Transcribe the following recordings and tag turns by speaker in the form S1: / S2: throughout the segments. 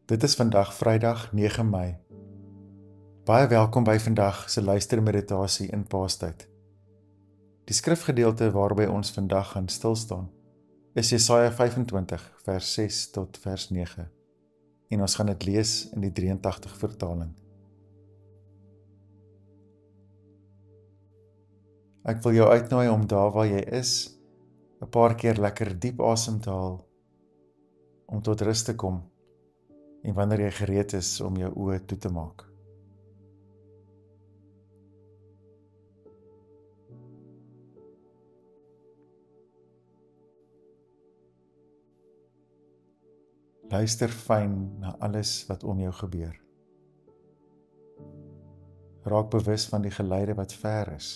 S1: Dit is vandag Vrydag 9 Mei. Baie welkom by vandag se luistermeditasie in Paastyd. Die skrifgedeelte waarby ons vandag gaan stilstaan is Jesaja 25 vers 6 tot vers 9 en ons gaan dit lees in die 83 vertaling. Ek wil jou uitnooi om daar waar jy is 'n paar keer lekker diep asem te haal, om tot rus te kom en wanneer jy gereed is om jou oë toe te maak. Luister fyn na alles wat om jou gebeur. Raak bewus van die geluide wat ver is.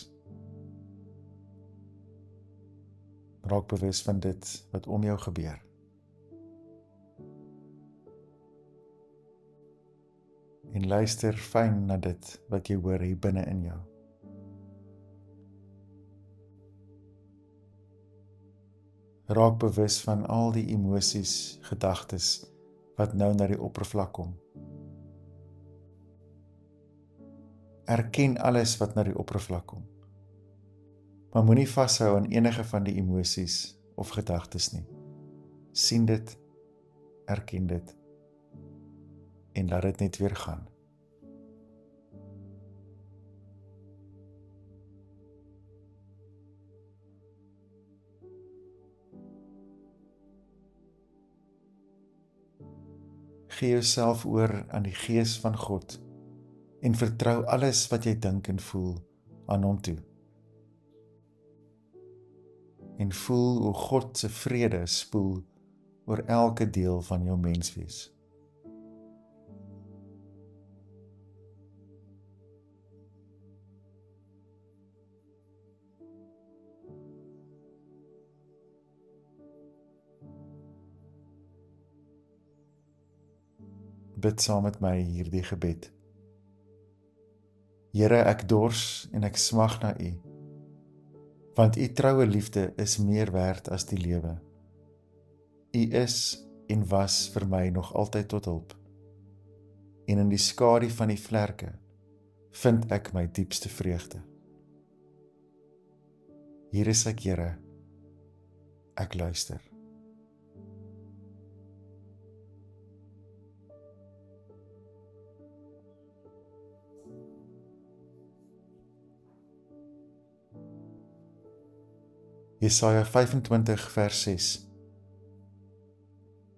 S1: Raak bewus van dit wat om jou gebeur. En luister fyn na dit wat jy hoor hier binne in jou. Raak bewus van al die emosies, gedagtes wat nou na die oppervlak kom. Erken alles wat na die oppervlak kom. Maar moenie vashou aan enige van die emosies of gedagtes nie. Sien dit, erken dit en laat dit net weer gaan. Gee jouself oor aan die Gees van God en vertrou alles wat jy dink en voel aan hom toe. En voel hoe God se vrede spoel oor elke deel van jou menswees. Bid saam met my hierdie gebed. Here, ek dors en ek smag na U, want U troue liefde is meer werd as die lewe. U is en was vir my nog altyd tot hulp. En in die skadu van die vlerke vind ek my diepste vreugde. Hier is ek, Here, ek luister. Jesaja 25 vers 6.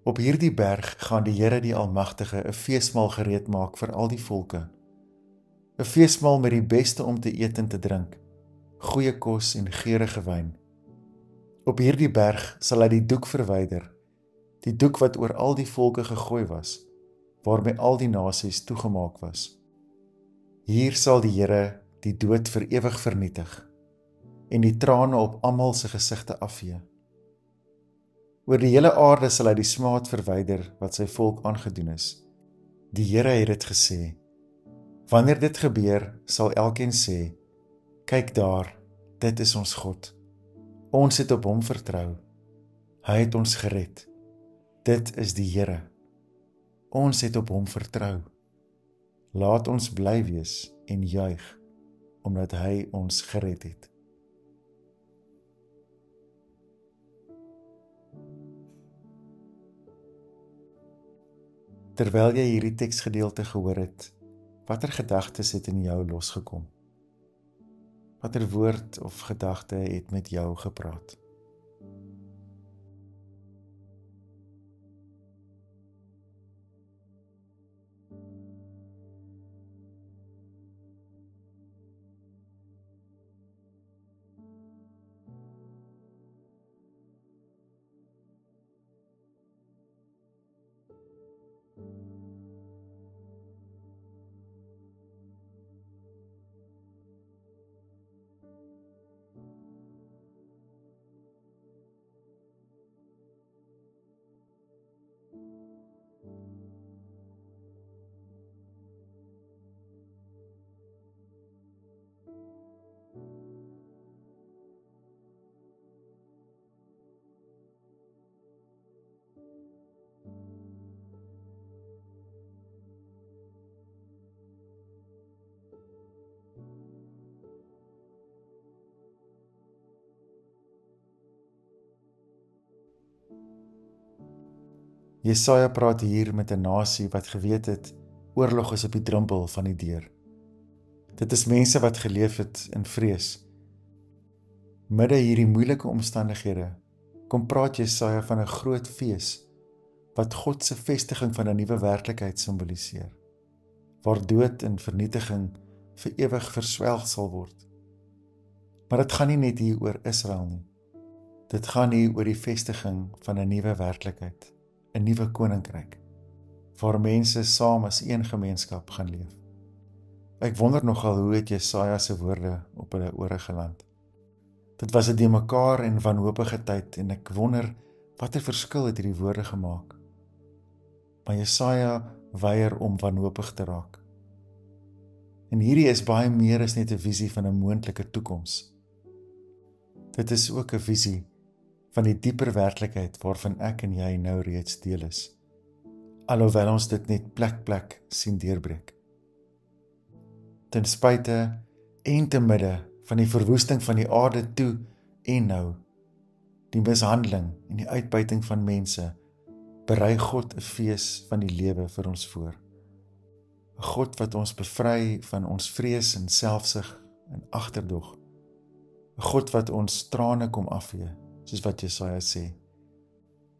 S1: Op hierdie berg gaan die Here die Almagtige 'n feesmaal gereed maak vir al die volke. 'n Feesmaal met die beste om te eet en te drink, goeie kos en geurende wyn. Op hierdie berg sal hy die doek verwyder, die doek wat oor al die volke gegooi was, waarmee al die nasies toegemaak was. Hier sal die Here die dood vir ewig vernietig en die trane op almal se gesigte afvee. Oor die hele aarde sal hy die smaad verwyder wat sy volk aangedoen is. Die Here het dit gesê. Wanneer dit gebeur, sal elkeen sê, kyk daar, dit is ons God. Ons het op hom vertrou. Hy het ons gered. Dit is die Here. Ons het op hom vertrou. Laat ons bly wees en juig, omdat hy ons gered het. Terwyl jy hierdie teksgedeelte gehoor het, watter gedagtes het in jou losgekom? Watter woord of gedagte het met jou gepraat? Jesaja praat hier met 'n nasie wat geweet het, oorlog is op die drempel van die deur. Dit is mense wat geleef het in vrees. Midde hierdie moeilike omstandighede, kom praat Jesaja van 'n groot fees, wat God se vestiging van 'n nuwe werklikheid simboliseer, waar dood en vernietiging vir ewig verswelg sal word. Maar dit gaan nie net hier oor Israel nie. Dit gaan hier oor die vestiging van 'n nuwe werklikheid, 'n nuwe koninkryk, waar mense saam as een gemeenskap gaan leef. Ek wonder nogal hoe het Jesaja se woorde op hulle ore geland. Dit was 'n de mekaar en wanhopige tyd en ek wonder watter verskil het hierdie woorde gemaak. Maar Jesaja weier om wanhopig te raak. En hierdie is baie meer as net 'n visie van 'n moontlike toekoms. Dit is ook 'n visie van die dieper werklikheid waarvan ek en jy nou reeds deel is, alhoewel ons dit net plek sien deurbreek. Ten spyte en te midde van die verwoesting van die aarde toe en nou, die mishandeling en die uitbuiting van mense, berei God 'n fees van die lewe vir ons voor. 'n God wat ons bevry van ons vrees en selfsug en agterdog. 'n God wat ons trane kom afvee, soos wat Jesaja sê.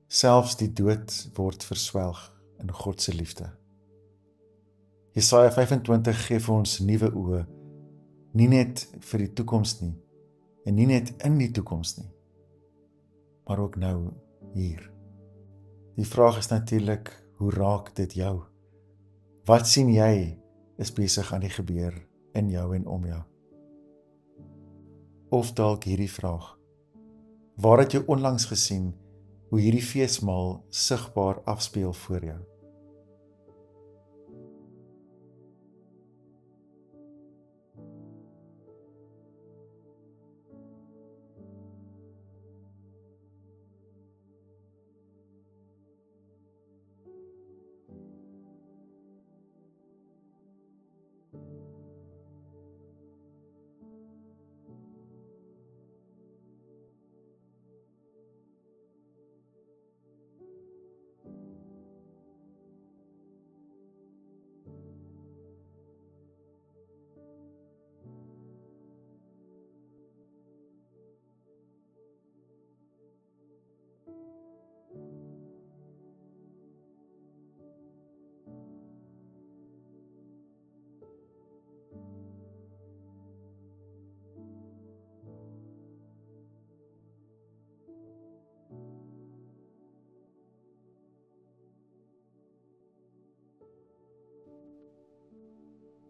S1: Selfs die dood word verswelg in God se liefde. Jesaja 25 gee vir ons nuwe oë, nie net vir die toekoms nie, en nie net in die toekoms nie, maar ook nou hier. Die vraag is natuurlik, hoe raak dit jou? Wat sien jy is besig aan die gebeur in jou en om jou? Of dalk hierdie vraag, waar het jy onlangs gesien hoe hierdie feesmaal sigbaar afspeel voor jou?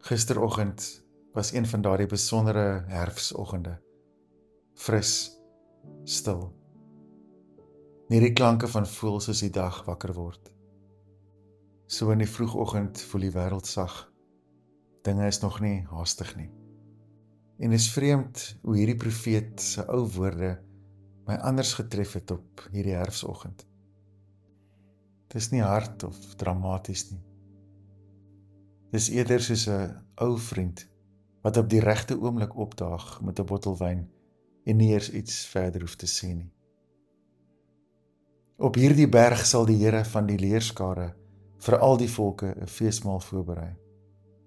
S1: Gisteroggend was een van daardie besondere herfsoggende. Fris, stil. Nie die klanke van voëls soos die dag wakker word. So in die vroegoggend voel die wêreld sag. Dinge is nog nie haastig nie. En is vreemd hoe hierdie profeet se ou woorde my anders getref het op hierdie herfsoggend. Dis nie hard of dramaties nie. Dis eerder soos 'n ou vriend wat op die regte oomblik opdaag met 'n bottel wyn en nie eers iets verder hoef te sê nie. Op hierdie berg sal die Here van die leerskare vir al die volke 'n feesmaal voorberei,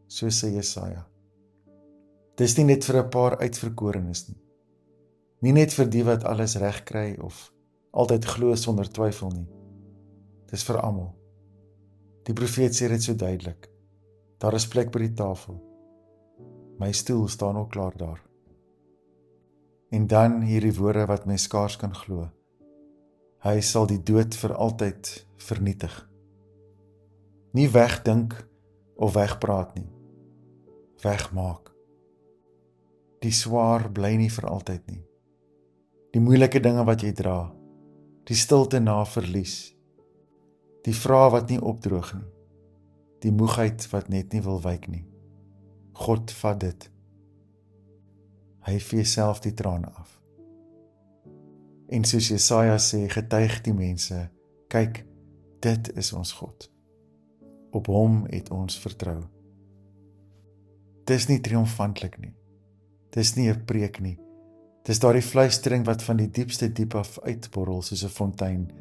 S1: so sê Jesaja. Dis nie net vir 'n paar uitverkorenes nie. Nie net vir die wat alles reg kry of altyd glo sonder twyfel nie. Dis vir almal. Die profeet sê dit so duidelik. Daar is plek by die tafel. My stoel staan ook klaar daar. En dan hierdie woorde wat mens skaars kan glo. Hy sal die dood vir altyd vernietig. Nie wegdink of wegpraat nie. Wegmaak. Die swaar bly nie vir altyd nie. Die moeilike dinge wat jy dra. Die stilte na verlies. Die vrae wat nie opdroog nie. Die moegheid wat net nie wil wyk nie. God vat dit. Hy vee self die trane af. En soos Jesaja sê, getuig die mense, kyk, dit is ons God. Op hom het ons vertrou. Dis nie triomfantlik nie. Dis nie 'n preek nie. Dis daardie fluistering wat van die diepste diep af uitborrel soos 'n fontein,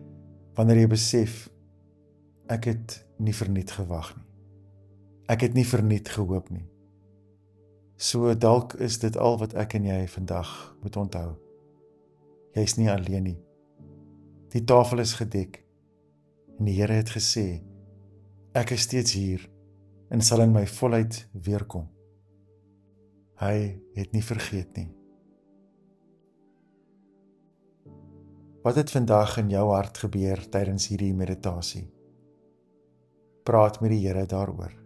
S1: wanneer jy besef, ek het nie verniet gewag nie. Ek het nie verniet gehoop nie. So dalk is dit al wat ek en jy vandag moet onthou. Jy is nie alleen nie. Die tafel is gedek en die Here het gesê, ek is steeds hier en sal in my volheid weerkom. Hy het nie vergeet nie. Wat het vandag in jou hart gebeur tydens hierdie meditasie? Praat met die Here daaroor.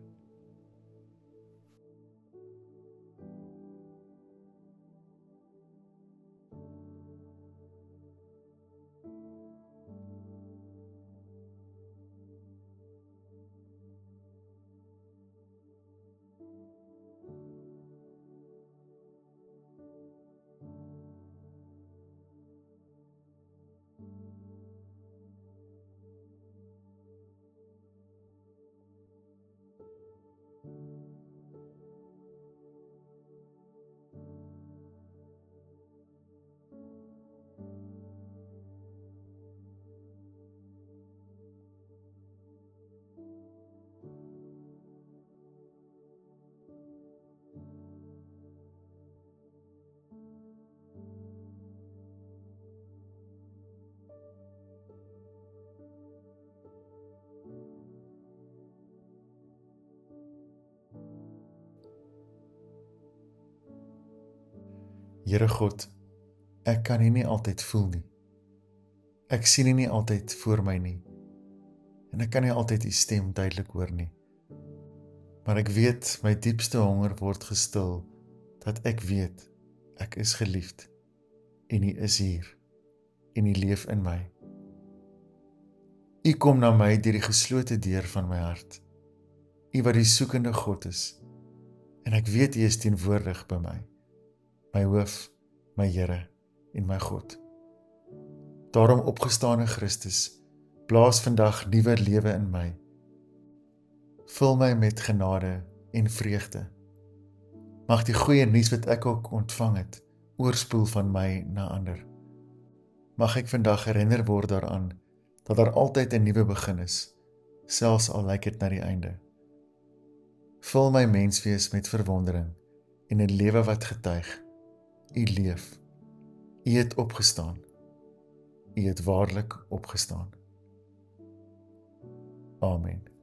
S1: Here God, ek kan U nie altyd voel nie. Ek sien U nie altyd voor my nie. En ek kan nie altyd U stem duidelik hoor nie. Maar ek weet, my diepste honger word gestil, dat ek weet, ek is geliefd. En U is hier. En U leef in my. U kom na my deur die geslote deur van my hart. U wat die soekende God is. En ek weet U is teenwoordig by my. My hoof, my Here en my God. Daarom opgestane Christus, blaas vandag nuwe lewe in my. Vul my met genade en vreugde. Mag die goeie nuus wat ek ook ontvang het, oorspoel van my na ander. Mag ek vandag herinner word daaraan, dat daar altyd 'n nuwe begin is, selfs al lyk dit na die einde. Vul my menswees met verwondering en 'n lewe wat getuig. U leef. U het opgestaan. U het waarlik opgestaan. Amen.